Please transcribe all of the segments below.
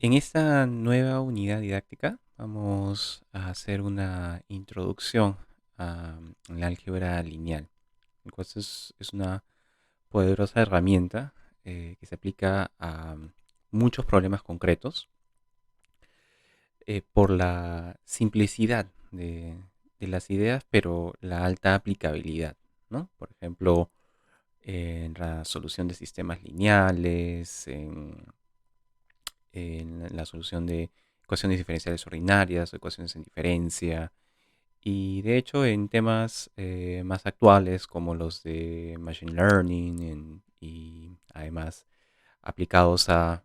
En esta nueva unidad didáctica vamos a hacer una introducción a la álgebra lineal, el cual es una poderosa herramienta que se aplica a muchos problemas concretos por la simplicidad de las ideas, pero la alta aplicabilidad, ¿no? Por ejemplo, en la solución de sistemas lineales, en la solución de ecuaciones diferenciales ordinarias, ecuaciones en diferencia, y de hecho en temas más actuales como los de Machine Learning y además aplicados a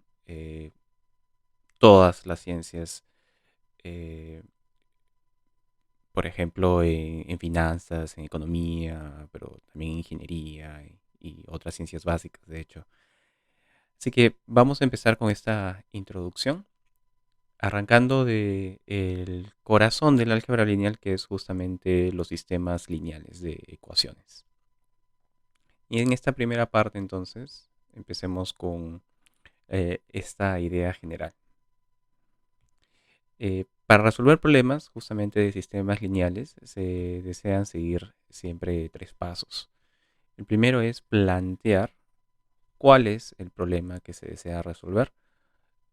todas las ciencias, eh, por ejemplo en finanzas, en economía, pero también en ingeniería y otras ciencias básicas, de hecho. Así que vamos a empezar con esta introducción arrancando de el corazón del álgebra lineal, que es justamente los sistemas lineales de ecuaciones. Y en esta primera parte, entonces, empecemos con esta idea general. Para resolver problemas justamente de sistemas lineales, se desean seguir siempre tres pasos. El primero es plantear cuál es el problema que se desea resolver,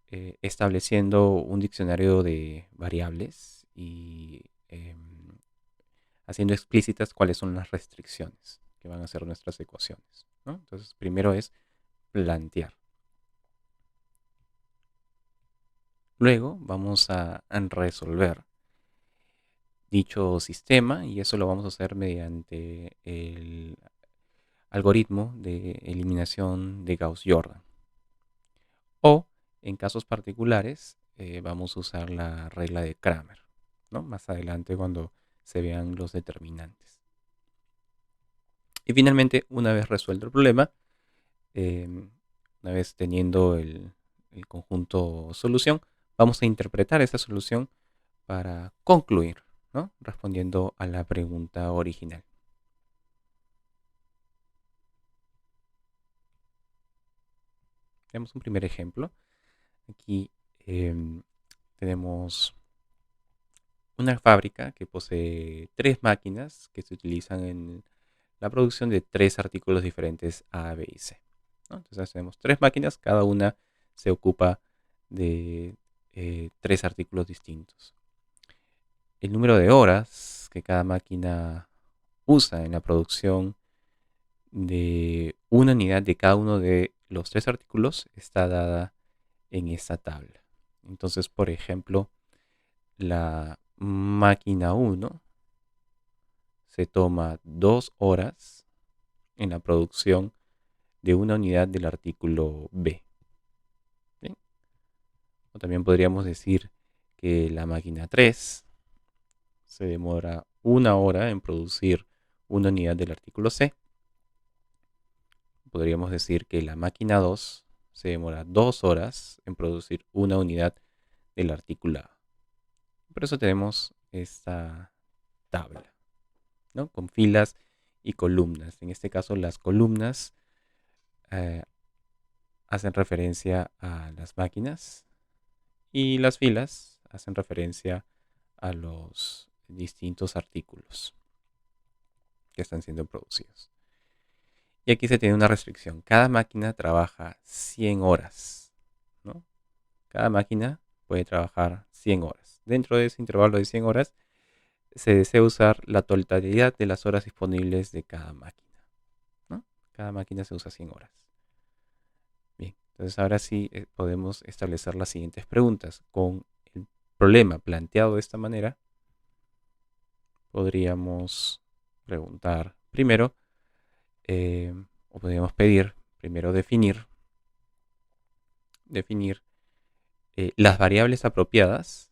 estableciendo un diccionario de variables y haciendo explícitas cuáles son las restricciones que van a ser nuestras ecuaciones, ¿no? Entonces, primero es plantear. Luego vamos a resolver dicho sistema y eso lo vamos a hacer mediante el algoritmo de eliminación de Gauss-Jordan. O, en casos particulares, vamos a usar la regla de Kramer, ¿no? Más adelante cuando se vean los determinantes. Y finalmente, una vez resuelto el problema, una vez teniendo el conjunto solución, vamos a interpretar esa solución para concluir, ¿no? Respondiendo a la pregunta original. Tenemos un primer ejemplo. Aquí tenemos una fábrica que posee tres máquinas que se utilizan en la producción de tres artículos diferentes A, B y C, ¿no? Entonces tenemos tres máquinas, cada una se ocupa de tres artículos distintos. El número de horas que cada máquina usa en la producción de una unidad de cada uno de los tres artículos está dada en esta tabla. Entonces, por ejemplo, la máquina 1 se toma 2 horas en la producción de una unidad del artículo B. ¿Bien? O también podríamos decir que la máquina 3 se demora 1 hora en producir una unidad del artículo C. Podríamos decir que la máquina 2 se demora 2 horas en producir una unidad del artículo A. Por eso tenemos esta tabla, ¿no? Con filas y columnas. En este caso, las columnas eh, hacen referencia a las máquinas y las filas hacen referencia a los distintos artículos que están siendo producidos. Y aquí se tiene una restricción. Cada máquina trabaja 100 horas, ¿no? Cada máquina puede trabajar 100 horas. Dentro de ese intervalo de 100 horas se desea usar la totalidad de las horas disponibles de cada máquina, ¿no? Cada máquina se usa 100 horas. Bien, entonces ahora sí podemos establecer las siguientes preguntas. Con el problema planteado de esta manera, podríamos preguntar primero, o podríamos pedir primero definir las variables apropiadas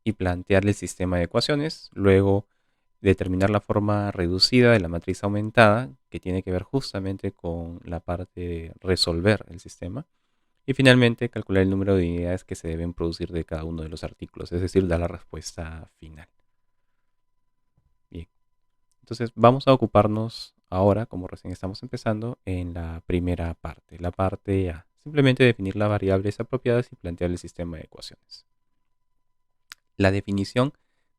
y plantearle el sistema de ecuaciones, luego determinar la forma reducida de la matriz aumentada, que tiene que ver justamente con la parte de resolver el sistema, y finalmente calcular el número de unidades que se deben producir de cada uno de los artículos, es decir, dar la respuesta final. Bien, entonces vamos a ocuparnos ahora, como recién estamos empezando, en la primera parte, la parte A, Simplemente definir las variables apropiadas y plantear el sistema de ecuaciones. La definición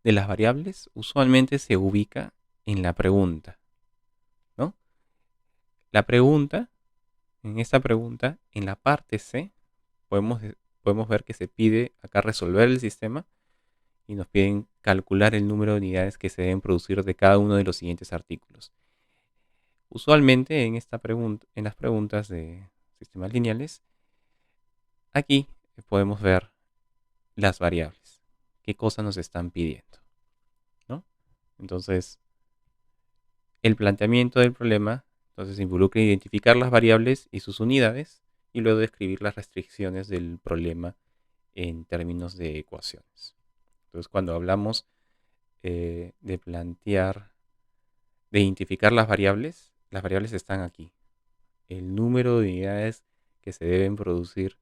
de las variables usualmente se ubica en la pregunta, ¿no? La pregunta, en esta pregunta, en la parte C, podemos ver que se pide acá resolver el sistema y nos piden calcular el número de unidades que se deben producir de cada uno de los siguientes artículos. Usualmente en las preguntas de sistemas lineales, aquí podemos ver las variables, qué cosas nos están pidiendo, ¿no? Entonces, el planteamiento del problema involucra identificar las variables y sus unidades y luego describir las restricciones del problema en términos de ecuaciones. Entonces, cuando hablamos de plantear, de identificar las variables están aquí. El número de unidades que se deben producir,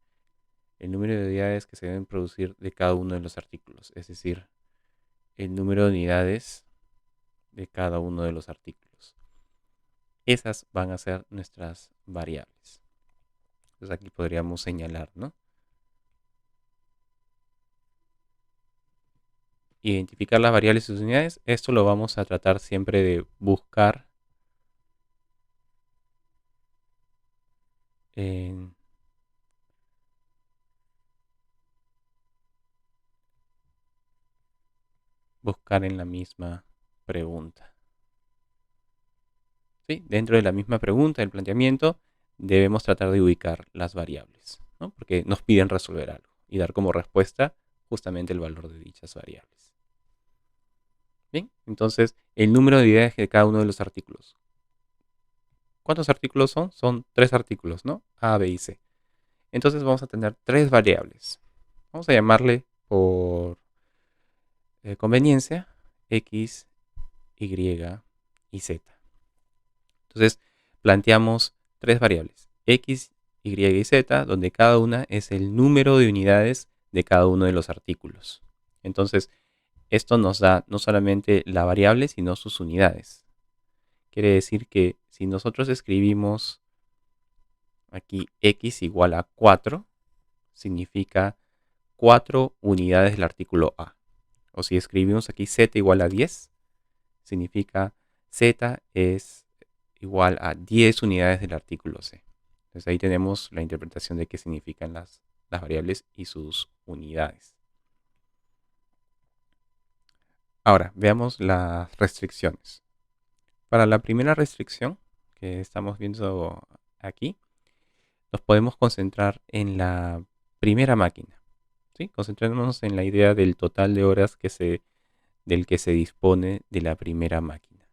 el número de unidades que se deben producir de cada uno de los artículos, es decir, el número de unidades de cada uno de los artículos. Esas van a ser nuestras variables. Entonces aquí podríamos señalar, ¿no? Identificar las variables y sus unidades. Esto lo vamos a tratar siempre de buscar en la misma pregunta. ¿Sí? Dentro de la misma pregunta, del planteamiento, debemos tratar de ubicar las variables, ¿no? Porque nos piden resolver algo y dar como respuesta justamente el valor de dichas variables. Bien, entonces el número de unidades de cada uno de los artículos. ¿Cuántos artículos son? Son 3 artículos, ¿no? A, B y C. Entonces vamos a tener 3 variables. Vamos a llamarle por conveniencia X, Y y Z. Entonces planteamos 3 variables, X, Y y Z, donde cada una es el número de unidades de cada uno de los artículos. Entonces esto nos da no solamente la variable, sino sus unidades. Quiere decir que si nosotros escribimos aquí X igual a 4, significa 4 unidades del artículo A. O si escribimos aquí Z igual a 10, significa Z es igual a 10 unidades del artículo C. Entonces ahí tenemos la interpretación de qué significan las variables y sus unidades. Ahora, veamos las restricciones. Para la primera restricción que estamos viendo aquí, nos podemos concentrar en la primera máquina. ¿Sí? Concentrémonos en la idea del total de horas del que se dispone de la primera máquina.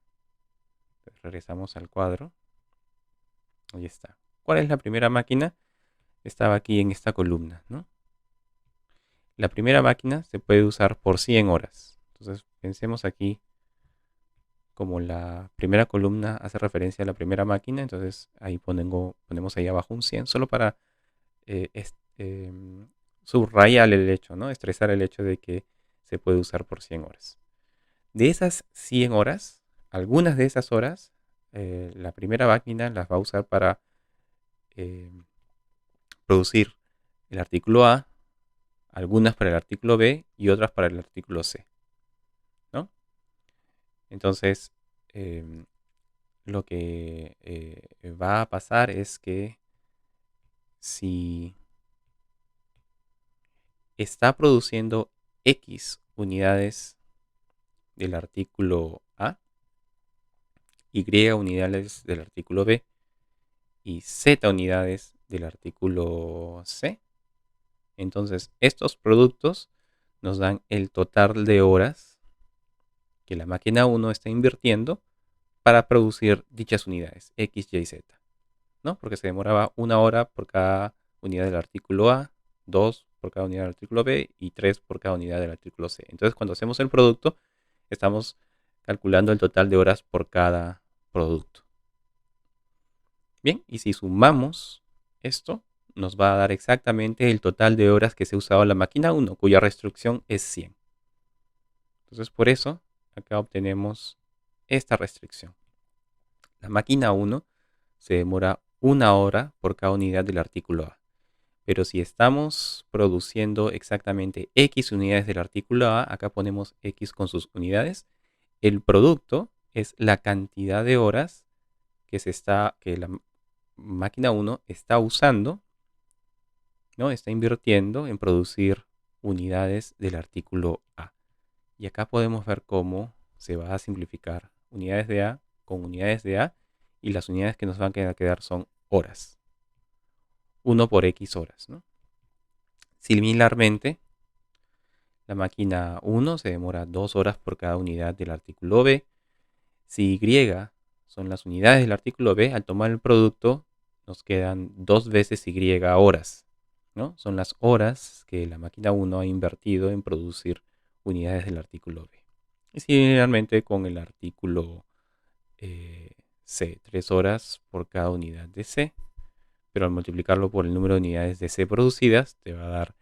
Entonces, regresamos al cuadro. Ahí está. ¿Cuál es la primera máquina? Estaba aquí en esta columna, ¿no? La primera máquina se puede usar por 100 horas. Entonces pensemos aquí como la primera columna hace referencia a la primera máquina, entonces ahí ponemos ahí abajo un 100 solo para subrayar el hecho, ¿no? Estresar el hecho de que se puede usar por 100 horas. De esas 100 horas, algunas de esas horas, la primera máquina las va a usar para producir el artículo A, algunas para el artículo B y otras para el artículo C, ¿no? Entonces, lo que va a pasar es que si está produciendo X unidades del artículo A, Y unidades del artículo B y Z unidades del artículo C, entonces estos productos nos dan el total de horas que la máquina 1 está invirtiendo para producir dichas unidades, X, Y, Z, ¿no? Porque se demoraba 1 hora por cada unidad del artículo A, 2 por cada unidad del artículo B y 3 por cada unidad del artículo C. Entonces, cuando hacemos el producto, estamos calculando el total de horas por cada producto. Bien, y si sumamos esto, nos va a dar exactamente el total de horas que se ha usado la máquina 1, cuya restricción es 100. Entonces, por eso, acá obtenemos esta restricción. La máquina 1 se demora 1 hora por cada unidad del artículo A. Pero si estamos produciendo exactamente X unidades del artículo A, acá ponemos X con sus unidades. El producto es la cantidad de horas que la máquina 1 está usando, ¿no? Está invirtiendo en producir unidades del artículo A. Y acá podemos ver cómo se va a simplificar unidades de A con unidades de A, y las unidades que nos van a quedar son horas. 1 por X horas, ¿no? Similarmente, la máquina 1 se demora 2 horas por cada unidad del artículo B. Si Y son las unidades del artículo B, al tomar el producto nos quedan 2 veces Y horas, ¿no? Son las horas que la máquina 1 ha invertido en producir unidades del artículo B. Y similarmente con el artículo C, 3 horas por cada unidad de C, pero al multiplicarlo por el número de unidades de C producidas, te va a dar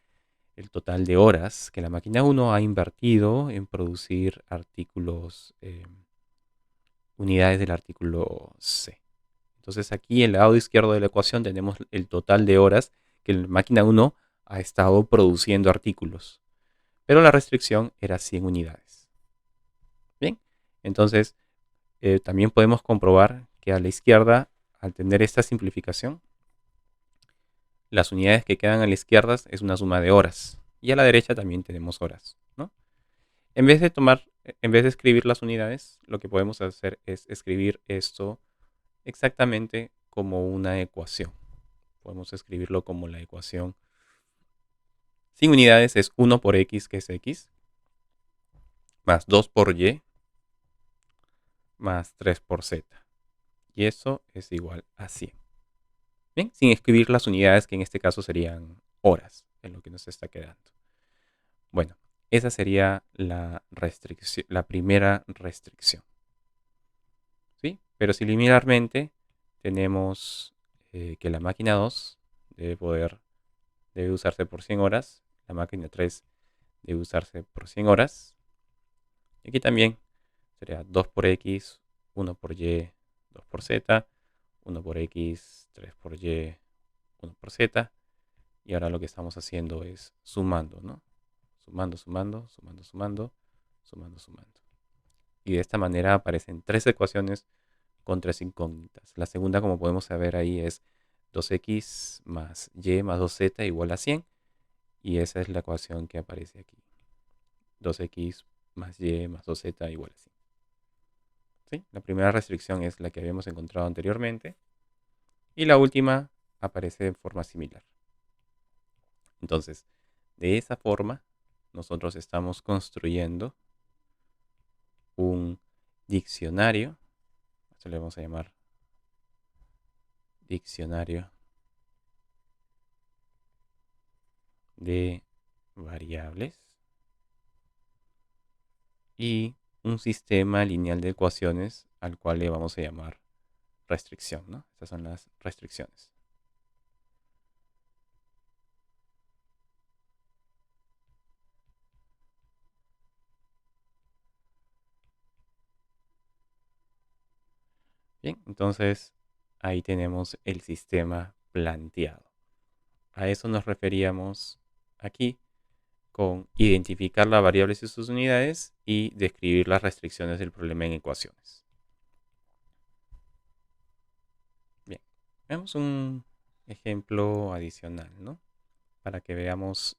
el total de horas que la máquina 1 ha invertido en producir unidades del artículo C. Entonces aquí en el lado izquierdo de la ecuación tenemos el total de horas que la máquina 1 ha estado produciendo artículos, pero la restricción era 100 unidades. Bien, entonces también podemos comprobar que a la izquierda, al tener esta simplificación, las unidades que quedan a la izquierda es una suma de horas. Y a la derecha también tenemos horas, ¿no? En vez de escribir las unidades, lo que podemos hacer es escribir esto exactamente como una ecuación. Podemos escribirlo como la ecuación sin unidades es 1 por X, que es X, más 2 por Y, más 3 por Z. Y eso es igual a 100. Bien, sin escribir las unidades, que en este caso serían horas, en lo que nos está quedando. Bueno, esa sería la primera restricción, ¿sí? Pero similarmente tenemos que la máquina 2 debe usarse por 100 horas, la máquina 3 debe usarse por 100 horas. Y aquí también sería 2 por X, 1 por Y, 2 por Z, 1 por X, 3 por Y, 1 por Z. Y ahora lo que estamos haciendo es sumando, ¿no? Sumando, sumando, sumando, sumando, sumando, sumando. Y de esta manera aparecen 3 ecuaciones con 3 incógnitas. La segunda, como podemos saber ahí, es 2x más y más 2z igual a 100. Y esa es la ecuación que aparece aquí. 2x más y más 2z igual a 100. ¿Sí? La primera restricción es la que habíamos encontrado anteriormente. Y la última aparece de forma similar. Entonces, de esa forma, nosotros estamos construyendo un diccionario. Esto le vamos a llamar diccionario de variables y un sistema lineal de ecuaciones al cual le vamos a llamar restricción, ¿no? Estas son las restricciones. Bien, entonces ahí tenemos el sistema planteado. A eso nos referíamos aquí con identificar las variables y sus unidades y describir las restricciones del problema en ecuaciones. Bien, veamos un ejemplo adicional, ¿no? Para que veamos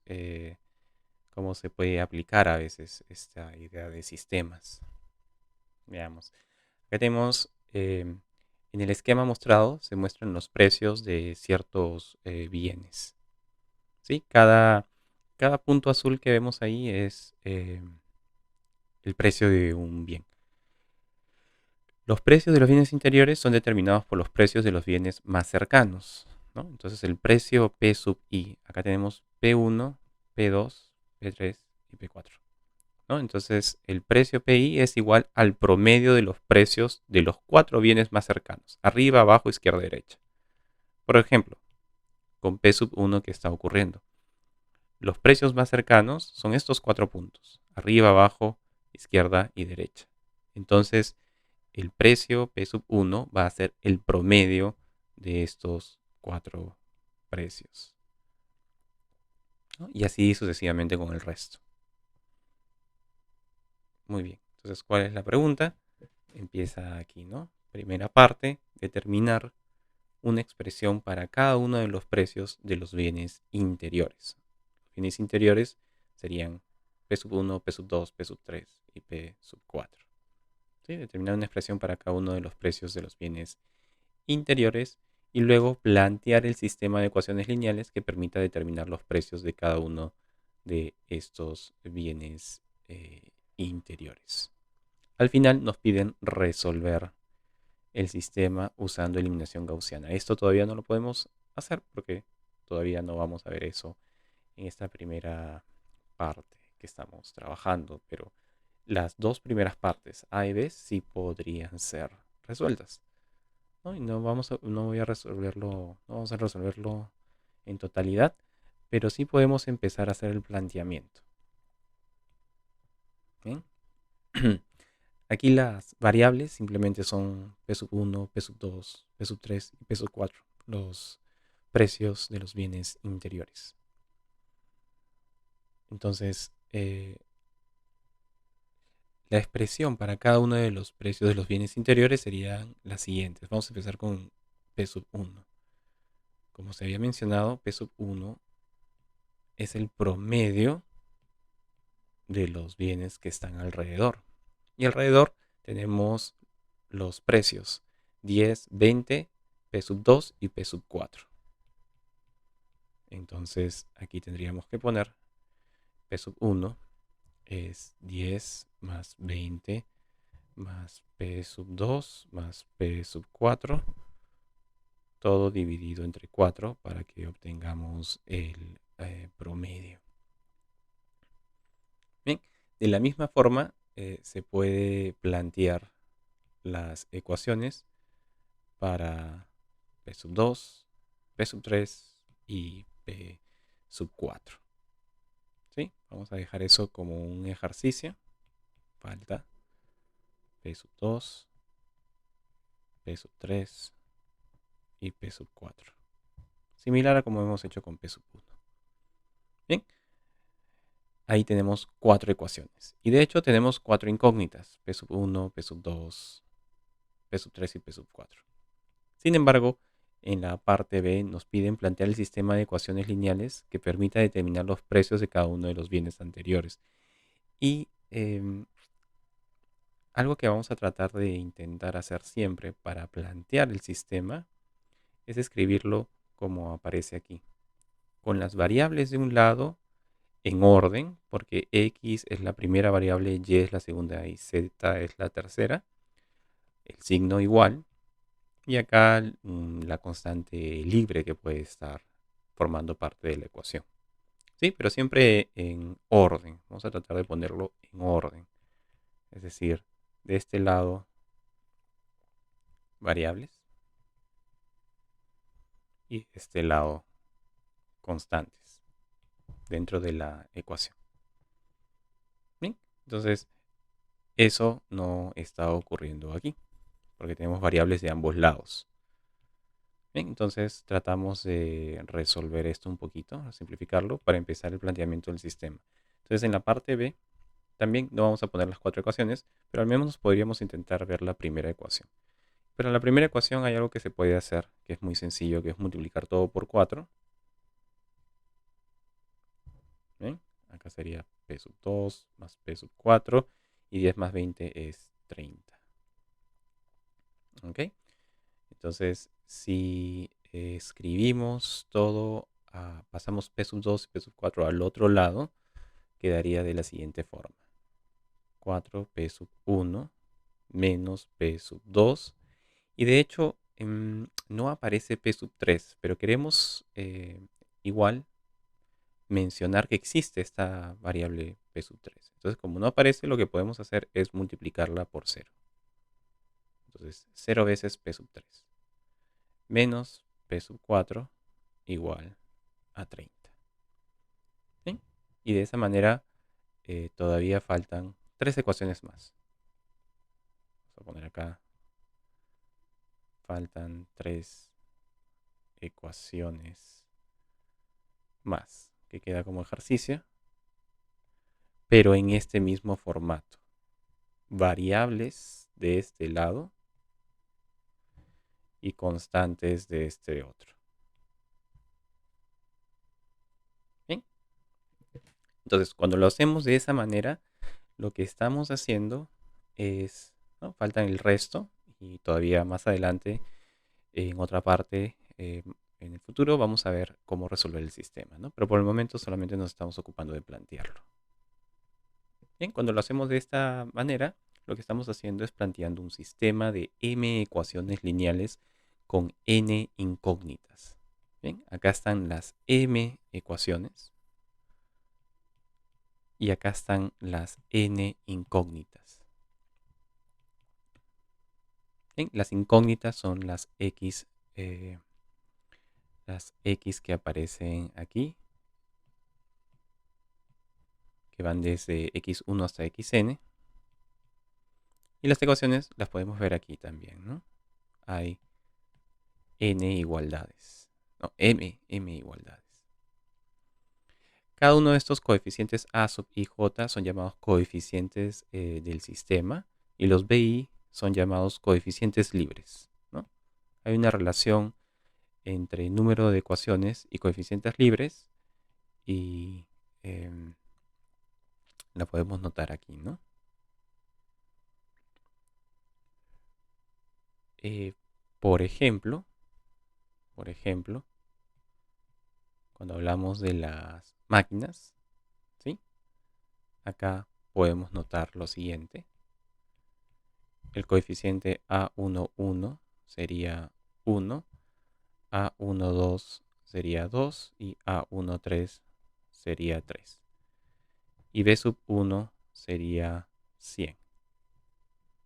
cómo se puede aplicar a veces esta idea de sistemas. Veamos. Acá tenemos, en el esquema mostrado, se muestran los precios de ciertos bienes. ¿Sí? Cada punto azul que vemos ahí es el precio de un bien. Los precios de los bienes interiores son determinados por los precios de los bienes más cercanos, ¿no? Entonces el precio P sub I, acá tenemos P1, P2, P3 y P4, ¿no? Entonces el precio PI es igual al promedio de los precios de los 4 bienes más cercanos, arriba, abajo, izquierda, derecha. Por ejemplo, con P sub 1, ¿qué está ocurriendo? Los precios más cercanos son estos 4 puntos, arriba, abajo, izquierda y derecha. Entonces, el precio P sub 1 va a ser el promedio de estos 4 precios. ¿no? Y así sucesivamente con el resto. Muy bien. Entonces, ¿cuál es la pregunta? Empieza aquí, ¿no? Primera parte, determinar una expresión para cada uno de los precios de los bienes interiores. Los bienes interiores serían P sub 1, P sub 2, P sub 3 y P sub 4. ¿Sí? Determinar una expresión para cada uno de los precios de los bienes interiores y luego plantear el sistema de ecuaciones lineales que permita determinar los precios de cada uno de estos bienes interiores. Al final nos piden resolver el sistema usando eliminación gaussiana. Esto todavía no lo podemos hacer porque todavía no vamos a ver eso en esta primera parte que estamos trabajando, pero las dos primeras partes, A y B, sí podrían ser resueltas, ¿no? Y no voy a resolverlo, no vamos a resolverlo en totalidad, pero sí podemos empezar a hacer el planteamiento. ¿Bien? Aquí las variables simplemente son P sub 1, P sub 2, P sub 3 y P sub 4, los precios de los bienes interiores. Entonces, la expresión para cada uno de los precios de los bienes interiores serían las siguientes. Vamos a empezar con P sub 1. Como se había mencionado, P sub 1 es el promedio de los bienes que están alrededor. Y alrededor tenemos los precios 10, 20, P sub 2 y P sub 4. Entonces aquí tendríamos que poner P sub 1 es 10 más 20 más P sub 2 más P sub 4, todo dividido entre 4 para que obtengamos el promedio. Bien, de la misma forma se puede plantear las ecuaciones para P sub 2, P sub 3 y P sub 4. ¿Sí? Vamos a dejar eso como un ejercicio. Falta P sub 2, P sub 3 y P sub 4. Similar a como hemos hecho con P sub 1. Bien, ahí tenemos 4 ecuaciones. Y de hecho tenemos 4 incógnitas. P sub 1, P sub 2, P sub 3 y P sub 4. Sin embargo, en la parte B nos piden plantear el sistema de ecuaciones lineales que permita determinar los precios de cada uno de los bienes anteriores. Y algo que vamos a tratar de intentar hacer siempre para plantear el sistema es escribirlo como aparece aquí, con las variables de un lado en orden, porque X es la primera variable, Y es la segunda y Z es la tercera, el signo igual, y acá la constante libre que puede estar formando parte de la ecuación. Sí, pero siempre en orden. Vamos a tratar de ponerlo en orden. Es decir, de este lado variables y de este lado constantes dentro de la ecuación. Bien, entonces eso no está ocurriendo aquí porque tenemos variables de ambos lados. Bien, entonces tratamos de resolver esto un poquito, simplificarlo para empezar el planteamiento del sistema. Entonces en la parte B también no vamos a poner las 4 ecuaciones, pero al menos podríamos intentar ver la primera ecuación. Pero en la primera ecuación hay algo que se puede hacer, que es muy sencillo, que es multiplicar todo por 4. ¿Bien? Acá sería P sub 2 más P sub 4 y 10 más 20 es 30. ¿Ok? Entonces, si escribimos todo, pasamos P sub 2 y P sub 4 al otro lado, quedaría de la siguiente forma. 4P sub 1 menos P sub 2. Y de hecho, no aparece P sub 3, pero queremos igual mencionar que existe esta variable P sub 3. Entonces, como no aparece, lo que podemos hacer es multiplicarla por 0. Entonces, 0 veces P sub 3 menos P sub 4 igual a 30. ¿Sí? Y de esa manera todavía faltan 3 ecuaciones más. Vamos a poner acá, faltan 3 ecuaciones más que queda como ejercicio, pero en este mismo formato. Variables de este lado y constantes de este otro. ¿Bien? Entonces, cuando lo hacemos de esa manera, lo que estamos haciendo es, ¿no? Faltan el resto y todavía más adelante, en otra parte, en el futuro, vamos a ver cómo resolver el sistema, ¿no? Pero por el momento solamente nos estamos ocupando de plantearlo. Bien, cuando lo hacemos de esta manera, lo que estamos haciendo es planteando un sistema de m ecuaciones lineales con n incógnitas. Bien, acá están las m ecuaciones y acá están las n incógnitas. Bien, las incógnitas son las x que aparecen aquí, que van desde x1 hasta xn. Y las ecuaciones las podemos ver aquí también, ¿no? Hay n igualdades, no, m igualdades. Cada uno de estos coeficientes a sub i, j son llamados coeficientes del sistema y los bi son llamados coeficientes libres, ¿no? Hay una relación entre número de ecuaciones y coeficientes libres y la podemos notar aquí, ¿no? Eh, por ejemplo, cuando hablamos de las máquinas, ¿sí? Acá podemos notar lo siguiente. El coeficiente A11 sería 1, A12 sería 2 y A13 sería 3. Y B sub 1 sería 100.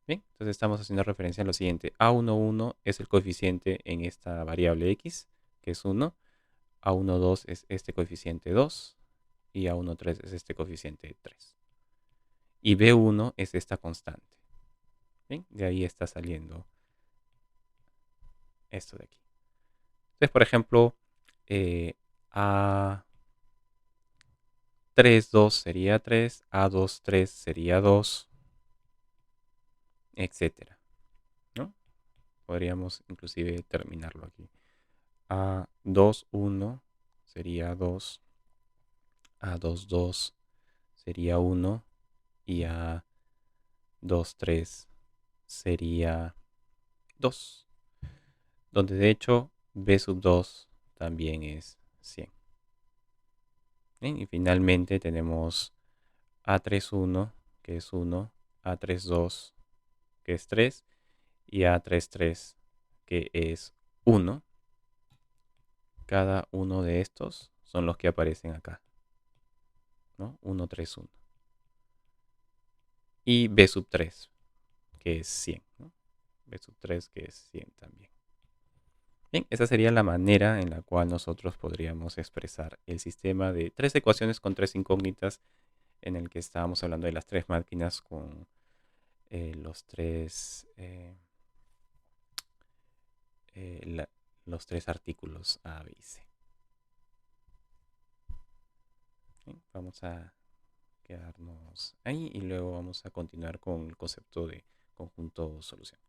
Bien, entonces estamos haciendo referencia a lo siguiente. A11 es el coeficiente en esta variable x, que es 1. A12 es este coeficiente 2 y A13 es este coeficiente 3. Y B1 es esta constante. Bien, de ahí está saliendo esto de aquí. Entonces, por ejemplo, A32 sería 3, A23 sería 2, etcétera, ¿no? Podríamos inclusive terminarlo aquí. A21 sería 2, A22 sería 1 y A23 sería 2, donde de hecho B sub 2 también es 100. Bien, y finalmente tenemos A31 que es 1, A32 que es 3 y A33 que es 1. Cada uno de estos son los que aparecen acá, ¿no? 1, 3, 1. Y B sub 3 que es 100, ¿no? B sub 3 que es 100 también. Bien, esa sería la manera en la cual nosotros podríamos expresar el sistema de tres ecuaciones con tres incógnitas en el que estábamos hablando de las tres máquinas con los tres los tres artículos A, B y C. Bien, vamos a quedarnos ahí y luego vamos a continuar con el concepto de conjunto solución.